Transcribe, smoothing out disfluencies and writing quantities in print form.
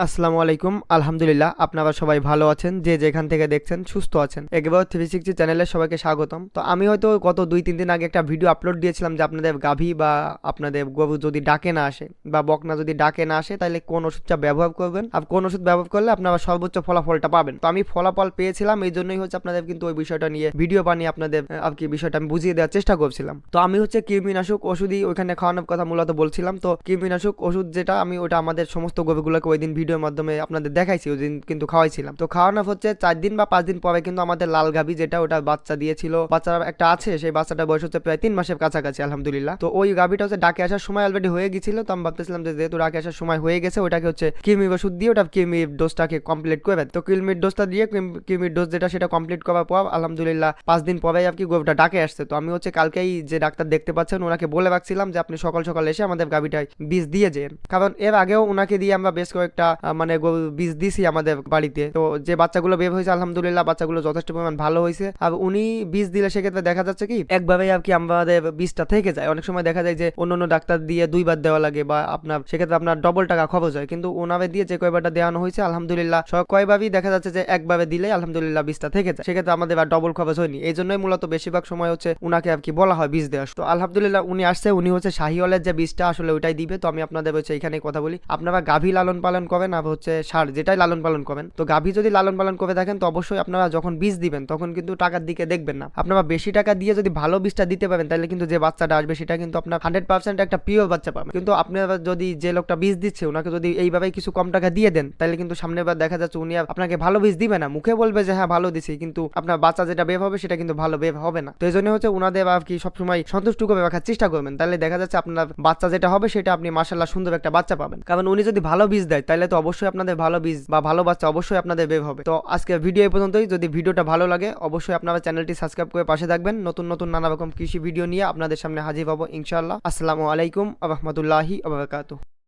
আসসালামু আলাইকুম। আলহামদুলিল্লাহ আপনারা সবাই ভালো আছেন, যে যেখান থেকে দেখছেন সুস্থ আছেন। একেবারে 360 চ্যানেলে সবাইকে স্বাগতম। তো আমি হয়তো গত 2-3 দিন আগে একটা ভিডিও আপলোড দিয়েছিলাম যে আপনাদের গাভী বা আপনাদের গরু যদি ডাকে না আসে বা বকনা যদি ডাকে না আসে তাহলে কোন ওষুধটা ব্যবহার করবেন, আর কোন ওষুধ ব্যবহার করলে আপনারা সর্বোচ্চ ফলাফলটা পাবেন। তো আমি ফলাফল পেয়েছিলাম, এই জন্যই হচ্ছে আপনাদের কিন্তু ওই বিষয়টা নিয়ে ভিডিও বানিয়ে আপনাদের আর কি বিষয়টা আমি বুঝিয়ে দেওয়ার চেষ্টা করছিলাম। তো আমি হচ্ছে কৃমিনাশক ওষুধই ওইখানে খাওয়ানোর কথা মূলত বলছিলাম। তো কৃমিনাশক ওষুধ যেটা আমি ওটা আমাদের সমস্ত গরুগুলোকে ওই দিন ভিডিওর মাধ্যমে আপনাদের দেখাইছি, ওই দিন কিন্তু খাওয়াইছিলাম। তো খাওয়ানো হচ্ছে 4 দিন বা 5 দিন পরে কিন্তু আমাদের লাল গাভী যেটা ওটা বাচ্চা দিয়েছিল, বাচ্চা একটা আছে, সেই বাচ্চাটা বয়স হচ্ছে প্রায় 3 মাসের কাছাকাছি আলহামদুলিল্লাহ। তো ওই গাভীটা হচ্ছে ডাকে আসার সময় অলরেডি হয়ে গেছিল। তো আমি ভাবতেছিলাম যে যেহেতু ডাকে আসার সময় হয়ে গেছে ওটাকে হচ্ছে কৃমির ওষুধ দিয়ে ওটা কৃমির ডোজটাকে কমপ্লিট করবে। তো কৃমির ডোজটা দিয়ে কৃমির ডোজ যেটা সেটা কমপ্লিট করার পর আলহামদুলিল্লাহ 5 দিন পরেই আর কি গরুটা ডাকে আসছে। তো আমি হচ্ছে কালকেই যে ডাক্তার দেখতে পাচ্ছেন ওনাকে বলে রাখছিলাম যে আপনি সকাল সকাল এসে আমাদের গাভীটায় বীজ দিয়ে যেন, কারণ এর আগেও ওনাকে দিয়ে আমরা বেশ কয়েকটা মানে বীজ দিছি আমাদের বাড়িতে। তো যে বাচ্চাগুলো বের হয়েছে আলহামদুলিল্লাহ বাচ্চাগুলো যথেষ্ট পরিমাণ ভালো হয়েছে। আর উনি বীজ দিলে সেক্ষেত্রে দেখা যাচ্ছে কি একভাবে আর কি আমাদের বীজটা থেকে যায়। অনেক সময় দেখা যায় যে অন্য ডাক্তার দিয়ে 2 বার দেওয়া লাগে বা আপনার সেক্ষেত্রে আপনার ডবল টাকা খরচ হয়, কিন্তু ওনাবে দিয়ে যে কয়বারটা দেওয়ানো হয়েছে আলহামদুলিল্লাহ সব কয়ভাবেই দেখা যাচ্ছে যে একভাবে দিলে আলহামদুলিল্লাহ বীজটা থেকে যায়, সেক্ষেত্রে আমাদের আর ডবল খরচ হয়নি। এই জন্যই মূলত বেশিরভাগ সময় হচ্ছে উনাকে আর কি বলা হয় বীজ দেওয়া। তো আলহামদুলিল্লাহ উনি আসছে, উনি হচ্ছে শাহিওয়ালের যে বীজটা আসলে ওইটাই দিবে। তো আমি আপনাদের হচ্ছে এখানে কথা বলি, আপনারা গাভী লালন পালন করেন আর হচ্ছে ষাঁড় যেটাই লালন পালন করেন, তো গাভী যদি লালন পালন করে থাকেন তো অবশ্যই আপনারা যখন বীজ দিবেন তখন কিন্তু টাকার দিকে দেখবেন না। আপনারা বেশি টাকা দিয়ে যদি ভালো বীজটা দিতে পারেন তাহলে কিন্তু যে বাচ্চাটা আসবে সেটা কিন্তু আপনার 100% একটা পিওর বাচ্চা পাবেন। কিন্তু আপনারা যদি যে লোকটা বীজ দিচ্ছে ওনাকে যদি এইভাবে কিছু কম টাকা দিয়ে দেন তাহলে কিন্তু সামনের বার দেখা যাচ্ছে উনি আপনাকে ভালো বীজ দিবে না, মুখে বলবে যে হ্যাঁ ভালো দিছি, কিন্তু আপনার বাচ্চা যেটা বের হবে সেটা কিন্তু ভালো বের হবে না। তো এই জন্য হচ্ছে উনাদের আর কি সবসময় সন্তুষ্ট করে রাখার চেষ্টা করবেন, তাহলে দেখা যাচ্ছে আপনার বাচ্চা যেটা হবে সেটা আপনি মাশাআল্লাহ সুন্দর একটা বাচ্চা পাবেন। কারণ উনি যদি ভালো বীজ দেয় তাহলে তো অবশ্যই আপনাদের ভালো বীজ বা ভালো বাচ্চা অবশ্যই আপনাদের বের হবে। তো আজকে ভিডিও এই পর্যন্তই। যদি ভিডিওটা ভালো লাগে অবশ্যই আপনারা চ্যানেলটি সাবস্ক্রাইব করে পাশে থাকবেন। নতুন নতুন নানা রকম কৃষি ভিডিও নিয়ে আপনাদের সামনে হাজির হব ইনশাআল্লাহ। আসসালামু আলাইকুম ওয়া রাহমাতুল্লাহি ওয়া বারাকাতুহু।